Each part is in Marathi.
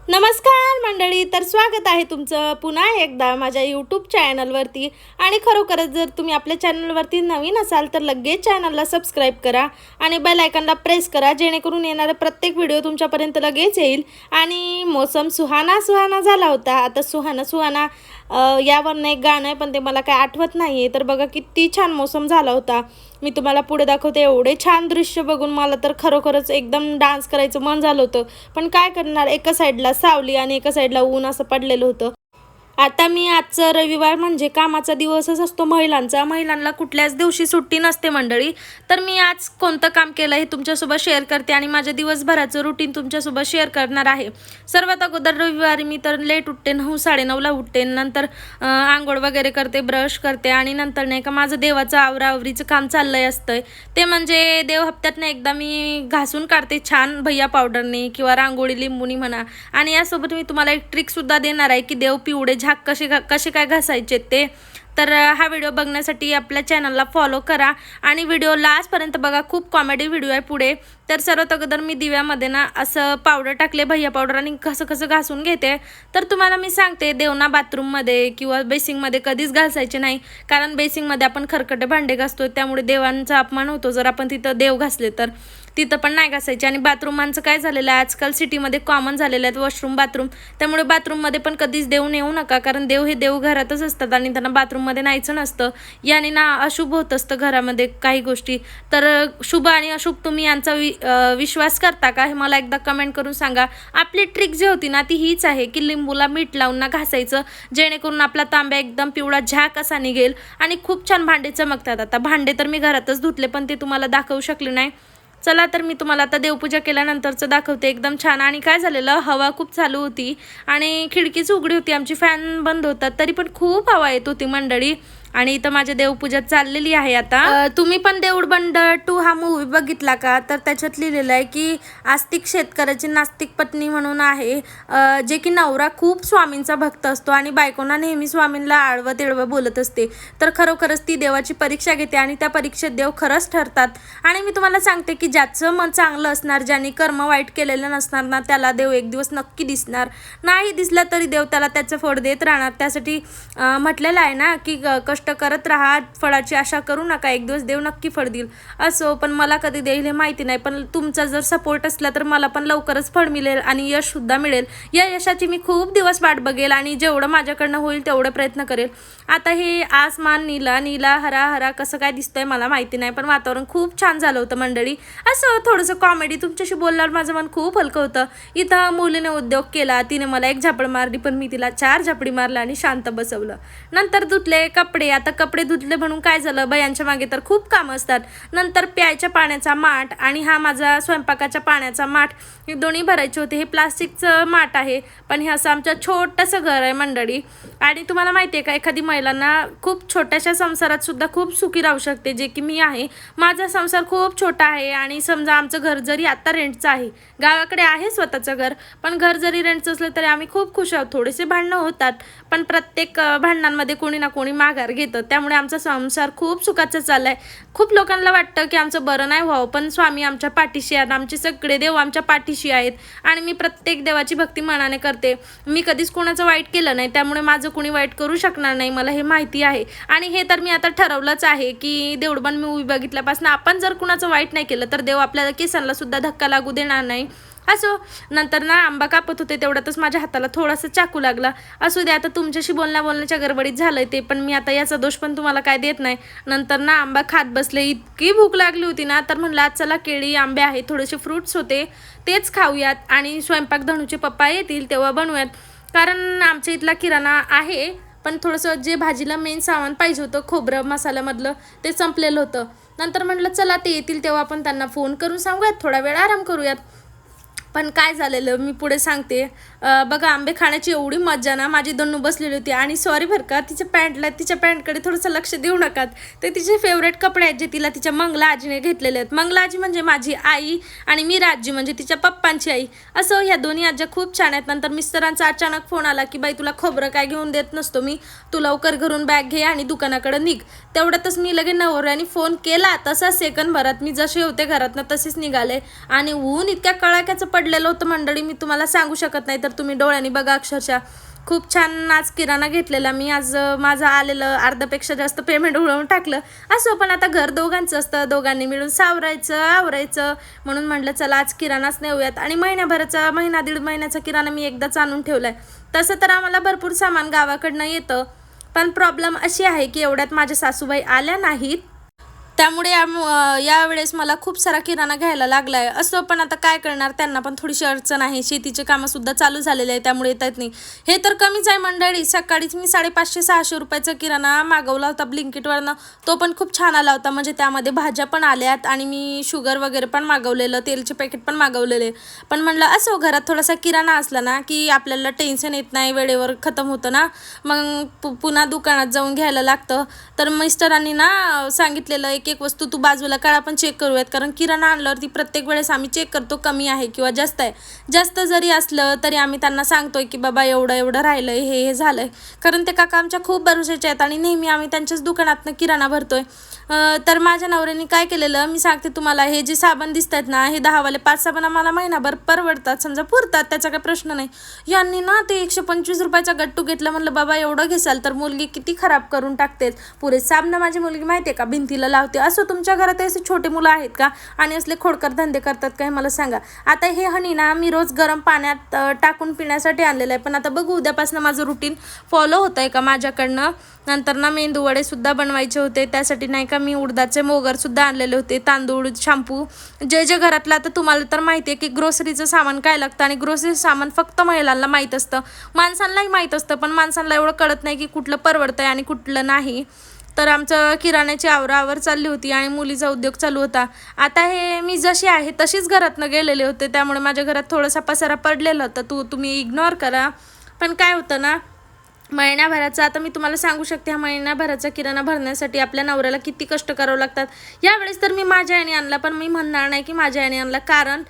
नमस्कार मंडळी, तर स्वागत आहे तुमचं पुन्हा एकदा माझ्या यूट्यूब चॅनलवरती. आणि खरोखरच जर तुम्ही आपल्या चॅनलवरती नवीन असाल तर लगेच चॅनलला सबस्क्राईब करा आणि बेल आयकॉनला प्रेस करा, जेणेकरून येणारा प्रत्येक व्हिडिओ तुमच्यापर्यंत लगेच येईल. आणि मोसम सुहाना सुहाना झाला होता. आता सुहाना सुहाना यावरनं एक गाणं आहे, पण ते मला काय आठवत नाही आहे. तर बघा किती छान मोसम झाला होता. मी तुम्हाला पुढे दाखवते. एवढे छान दृश्य बघून मला तर खरोखरच एकदम डान्स करायचं मन झालं होतं. पण काय करणार, एका साईडला सावली आणि एका साईडला ऊन असं पडलेलं होतं. आता मी आजचं रविवार म्हणजे कामाचा दिवसच असतो महिलांना कुठल्याच दिवशी सुट्टी नसते मंडळी. तर मी आज कोणतं काम केलं हे तुमच्यासोबत शेअर करते आणि माझ्या दिवसभराचं रुटीन तुमच्यासोबत शेअर करणार आहे. सर्वात अगोदर रविवारी मी तर लेट उठते, 9-9:30ला उठते. नंतर आंघोळ वगैरे करते, ब्रश करते आणि नंतर नाही का माझं देवाचं आवराआवरीचं काम चाललंय असतंय. ते म्हणजे देव हप्त्यातनं एकदा मी घासून काढते छान भैया पावडरने किंवा रांगोळी लिंबूनी म्हणा. आणि यासोबत मी तुम्हाला एक ट्रिकसुद्धा देणार आहे की देव पिवळे झाक कसे काय घासायचे ते. तर हा व्हिडिओ बघण्यासाठी आपल्या चॅनलला फॉलो करा आणि व्हिडिओ लास्टपर्यंत बघा. खूप कॉमेडी व्हिडिओ आहे पुढे. तर सर्वात अगोदर मी दिव्यामध्ये ना असं पावडर टाकले, भैया पावडर, आणि कसं घासून घेते. तर तुम्हाला मी सांगते, देवना बाथरूममध्ये किंवा बेसिंगमध्ये कधीच घासायचे नाही, कारण बेसिंगमध्ये आपण खरकटे भांडे घासतो, त्यामुळे देवांचा अपमान होतो जर आपण तिथं देव घासले तर. तिथं पण नाही घासायचे. आणि बाथरूमांचं काय झालेलं आहे, आजकाल सिटीमध्ये कॉमन झालेलं आहे वॉशरूम बाथरूम, त्यामुळे बाथरूममध्ये पण कधीच देव नेऊ नका, कारण देव हे देव घरातच असतात आणि त्यांना बाथरूममध्ये न्यायचं नसतं. याने ना अशुभ होत असतं घरामध्ये काही गोष्टी. तर शुभ आणि अशुभ तुम्ही यांचा विश्वास करता का, हे मला एकदा कमेंट करून सांगा. आपली ट्रिक जी होती ना ती हीच आहे की लिंबूला मीठ लावून ना घासायचं, जेणेकरून आपला तांब्या एकदम पिवळा झाक असा निघेल आणि खूप छान भांडे चमकतात. आता भांडे तर मी घरातच धुतले, पण ते तुम्हाला दाखवू शकले नाही. चला तर मी तुम्हाला आता देवपूजा केल्यानंतरचं दाखवते एकदम छान. आणि काय झालेलं, हवा खूप चालू होती आणि खिडकीच उघडी होती, आमची फॅन बंद होतात, तरी पण खूप हवा येत होती मंडळी. आणि इथं माझी देवपूजा चाललेली आहे. आता तुम्ही पण देऊळ बंड 2 हा मूवी बघितला का, तर त्याच्यात लिहिलेलं आहे की आस्तिक शेतकऱ्याची नास्तिक पत्नी म्हणून आहे, जे की नवरा खूप स्वामींचा भक्त असतो आणि बायकोना नेहमी स्वामींना आडवं तिडवं बोलत असते. तर खरोखरच ती देवाची परीक्षा घेते आणि त्या परीक्षेत देव खरंच ठरतात. आणि मी तुम्हाला सांगते की ज्याचं मन चांगलं असणार, ज्यांनी कर्म वाईट केलेलं नसणार ना, त्याला देव एक दिवस नक्की दिसणार. नाही दिसला तरी देव त्याला त्याचं फळ देत राहणार. त्यासाठी म्हटलेलं आहे ना की कष्ट करत राहा, फळाची आशा करू नका, एक दिवस देव नक्की फळ देईल. असो, पण मला कधी देईल हे माहिती नाही, पण तुमचा जर सपोर्ट असला तर मला पण लवकरच फळ मिळेल आणि यश सुद्धा मिळेल. या यशाची मी खूप दिवस वाट बघेल आणि जेवढं माझ्याकडनं होईल तेवढं प्रयत्न करेल. आता हे आसमान नीला नीला हरा हरा कसं काय दिसतंय मला माहिती नाही, पण वातावरण खूप छान झालं होतं मंडळी. असं थोडंसं कॉमेडी तुमच्याशी बोलल्यावर माझं मन खूप हलकं होतं. इथं मुलीने उद्योग केला, तिने मला एक झापड मारली, पण मी तिला 4 झापडी मारल्या आणि शांत बसवलं. नंतर धुतले कपडे. आता कपडे धुतले म्हणून काय झालं, बायांच्या मागे तर खूप कामं असतात. नंतर प्यायच्या पाण्याचा माठ आणि हा माझा स्वयंपाकाच्या पाण्याचा माठ, हे दोन्ही भरायचे होते. हे प्लास्टिकचं माठ आहे, पण हे असं आमचं छोटंसं घर आहे मंडळी. आणि तुम्हाला माहिती आहे का, एखादी महिलांना खूप छोट्याशा संसारात सुद्धा खूप सुखी राहू शकते, जे की मी आहे. माझा संसार खूप छोटा आहे आणि समजा आमचं घर जरी आता रेंटचं आहे, गावाकडे आहे स्वतःचं घर, पण घर जरी रेंटचं असलं तरी आम्ही खूप खुश आहोत. थोडेसे भांडणं होतात, पण प्रत्येक भांडणांमध्ये कोणी ना कोणी माघार घेतं, त्यामुळे आमचा संसार खूप सुखाचा चालला आहे. खूप लोकांना वाटतं की आमचं बरं नाही व्हावं, पण स्वामी आमच्या पाठीशी आहेत, आमचे सगळे देव आमच्या पाठीशी आहेत. आणि मी प्रत्येक देवाची भक्ती मनाने करते. मी कधीच कोणाचं वाईट केलं नाही, त्यामुळे माझं कोणी वाईट करू शकणार नाही, मला हे माहिती आहे. आणि हे तर मी आता ठरवलंच आहे की देऊळबंद मूवी बघितल्यापासून आपण जर कुणाचं वाईट नाही केलं तर देव आपल्याला केसांना सुद्धा धक्का लागू देणार नाही. असो, नंतर ना आंबा कापत होते तेवढ्यातच माझ्या हाताला थोडासा चाकू लागला. असू दे, आता तुमच्याशी बोलण्याच्या गडबडीत झालंय ते, पण मी आता याचा दोष पण तुम्हाला काय देत नाही. नंतर ना आंबा खात बसले. इतकी भूक लागली होती ना, तर म्हणलं आज चला केळी आंबे आहे, थोडेसे फ्रूट्स होते, तेच खाऊयात आणि स्वयंपाक धनुचे पप्पा येतील तेव्हा बनवूयात, कारण आमच्या इथला किराणा आहे, पण थोडंसं जे भाजीला मेन सामान पाहिजे होतं खोबरं मसाल्यामधलं ते संपलेलं होतं. नंतर म्हटलं चला ते येतील तेव्हा आपण त्यांना फोन करून सांगूयात, थोडा वेळ आराम करूयात. पण काय झालेलं मी पुढे सांगते. बघा, आंबे खाण्याची एवढी मजा ना, माझी दन्नू बसलेली होती. आणि सॉरी बरं का, तिच्या पॅन्टकडे थोडंसं लक्ष देऊ नका, ते तिचे फेवरेट कपडे आहेत जे तिला तिच्या मंगला आजीने घेतलेले आहेत. मंगला आजी म्हणजे माझी आई आणि मीरा आजी म्हणजे तिच्या पप्पांची आई. असं ह्या दोन्ही आज्या खूप छान आहेत. नंतर मिस्टरांचा अचानक फोन आला की बाई तुला खोबरं काय घेऊन देत नसतो मी, तू लवकर घरून बॅग घे आणि दुकानाकडे निघ. तेवढ्यातच मी लगेच नवऱ्याने फोन केला, तसा सेकंद भरात मी जसे होते घरातनं तसेच निघाले. आणि ऊन इतक्या कडाक्याचं पडलं पडलेलं होतं मंडळी, मी तुम्हाला सांगू शकत नाही, तर तुम्ही डोळ्यांनी बघा. अक्षरशः खूप छान आज किराणा घेतलेला मी. आज माझं आलेलं अर्ध्यापेक्षा जास्त पेमेंट उडवून टाकलं. असं पण आता घर दोघांचं असतं, दोघांनी मिळून सावरायचं आवरायचं, म्हणून म्हटलं चला आज किराणाच नेऊयात. आणि महिना दीड महिन्याचा किराणा मी एकदाच आणून ठेवलाय. तसं तर आम्हाला भरपूर सामान गावाकडनं येतं, पण प्रॉब्लेम अशी आहे की एवढ्यात माझ्या सासूबाई आल्या नाहीत, त्यामुळे यावेळेस मला खूप सारा किराणा घ्यायला लागला आहे. असं पण आता काय करणार, त्यांना पण थोडीशी अडचण आहे. शेतीचे कामंसुद्धा चालू झालेले आहे, त्यामुळे येत नाही. हे तर कमीच आहे मंडळी. सकाळीच मी 550-600 रुपयाचा किराणा मागवला होता ब्लिंकिटवरनं. तो पण खूप छान आला होता. म्हणजे त्यामध्ये भाज्या पण आल्यात आणि मी शुगर वगैरे पण मागवलेलं, तेलचे पॅकेट पण मागवलेले. पण म्हणलं असं घरात थोडासा किराणा असला ना की आपल्याला टेन्शन येत नाही, वेळेवर खतम होतं ना, मग पुन्हा दुकानात जाऊन घ्यायला लागतं. तर मिस्टरांनी ना सांगितलेलं एक वस्तू तू बाजूला काढ, आपण चेक करूयात. कारण किराणा आणल्यावरती प्रत्येक वेळेस आम्ही चेक करतो कमी आहे किंवा जास्त आहे. जास्त जरी असलं तरी आम्ही त्यांना सांगतोय की बाबा एवढं राहिलंय, हे झालंय. कारण ते काका आमच्या खूप भरोशाचे आहेत आणि नेहमी आम्ही त्यांच्याच दुकानातनं किराणा भरतोय. तर माझ्या नवऱ्याने काय केलेलं मी सांगते तुम्हाला. हे जे साबण दिसत आहेत ना, हे 10वाले 5 साबण आम्हाला महिनाभर परवडतात, समजा पुरतात, त्याचा काही प्रश्न नाही. यांनी ना ते 125 रुपयाचा गट्टू घेतला. म्हणलं बाबा एवढं घेसाल तर मुलगी किती खराब करून टाकतेच. पुरे साबण माझी मुलगी माहिती आहे का भिंतीला लावते. असं तुमच्या घरात असे छोटे मुलं आहेत का आणि असले खोडकर धंदे करतात काय मला सांगा. आता हे हनी ना मी रोज गरम पाण्यात टाकून पिण्यासाठी आणलेलं आहे, पण आता बघू उद्यापासून माझं रुटीन फॉलो होत आहे का माझ्याकडनं. नंतर ना मेंदू वडे सुद्धा बनवायचे होते, त्यासाठी नाही का मी उडदाचे मोगर सुद्धा आणलेले होते, तांदूळ, शॅम्पू, जे घरातलं. आता तुम्हाला तर माहिती आहे की ग्रोसरीचं सामान काय लागतं, आणि ग्रोसरी सामान फक्त महिलांना माहीत असतं, माणसांनाही माहीत असतं, पण माणसांना एवढं कळत नाही की कुठलं परवडतंय आणि कुठलं नाही. तर आमचं किराण्याची आवरावर चालली होती आणि मुलीचा उद्योग चालू होता. आता हे मी जशी आहे तशीच घरातनं गेलेले होते, त्यामुळे माझ्या घरात थोडासा पसारा पडलेला होता, तुम्ही इग्नोर करा. पण काय होतं ना, महिन्याभराचा आता मी तुम्हाला सांगू शकते, हा महिन्याभराचा किराणा भरण्यासाठी आपल्या नवऱ्याला किती कष्ट करावं लागतात. यावेळेस तर मी माझ्या याने आणला, पण मी म्हणणार नाही की माझ्या याने आणला, कारण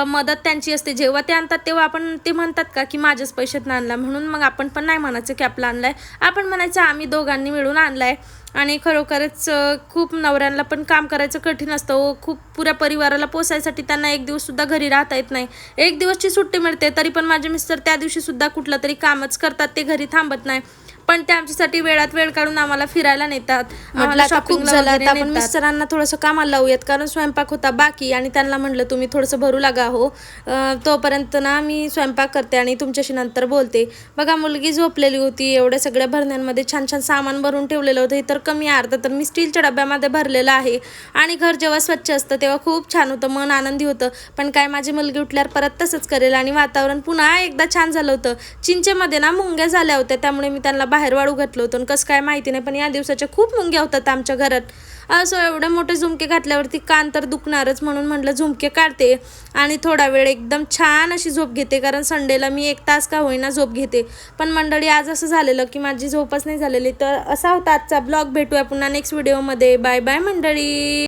मदत त्यांची असते. जेव्हा ते आणतात तेव्हा आपण ते म्हणतात का की माझ्याच पैशातनं आणला, म्हणून मग आपण पण नाही म्हणायचं की आपला आणलाय, आपण म्हणायचं आम्ही दोघांनी मिळून आणलाय. आणि खरोखरच खूप नवऱ्यांना पण काम करायचं कठीण असतं. खूप पुऱ्या परिवाराला पोसायसाठी त्यांना एक दिवससुद्धा घरी राहता येत नाही. एक दिवसची सुट्टी मिळते तरी पण माझे मिस्टर त्या दिवशीसुद्धा कुठलं तरी कामच करतात, ते घरी थांबत नाही. पण ते आमच्यासाठी वेळात वेळ काढून आम्हाला फिरायला नेतात, खूप झालं. आपण मिस्टरांना थोडंसं कामाला लावूयात, कारण स्वयंपाक होता बाकी आणि त्यांना म्हटलं तुम्ही थोडंसं भरू लागा हो, तोपर्यंत ना मी स्वयंपाक करते आणि तुमच्याशी नंतर बोलते. बघा मुलगी झोपलेली होती, एवढ्या सगळ्या भरण्यांमध्ये छान छान सामान भरून ठेवलेलं होतं. हे तर कमी अर्धा तर मी स्टीलच्या डब्यामध्ये भरलेलं आहे. आणि घर जेव्हा स्वच्छ असतं तेव्हा खूप छान होतं, मन आनंदी होतं. पण काय माझी मुलगी उठल्यावर परत तसंच करेल आणि वातावरण पुन्हा एकदा छान झालं होतं. चिंचेमध्ये ना मुंग्या झाल्या होत्या, त्यामुळे मी त्यांना बाहेर वाळू घातलं होतं. कसं काय माहिती नाही, पण या दिवसाच्या खूप मुंग्या होतात आमच्या घरात. असं एवढे मोठे झुमके घातल्यावरती कान तर दुखणारच, म्हणून म्हटलं झुमके काढते आणि थोडा वेळ एकदम छान अशी झोप घेते, कारण संडेला मी 1 तास का होईना झोप घेते. पण मंडळी आज असं झालेलं की माझी झोपच नाही झालेली. तर असा होता आजचा ब्लॉग. भेटूया पुन्हा नेक्स्ट व्हिडिओमध्ये. बाय बाय मंडळी.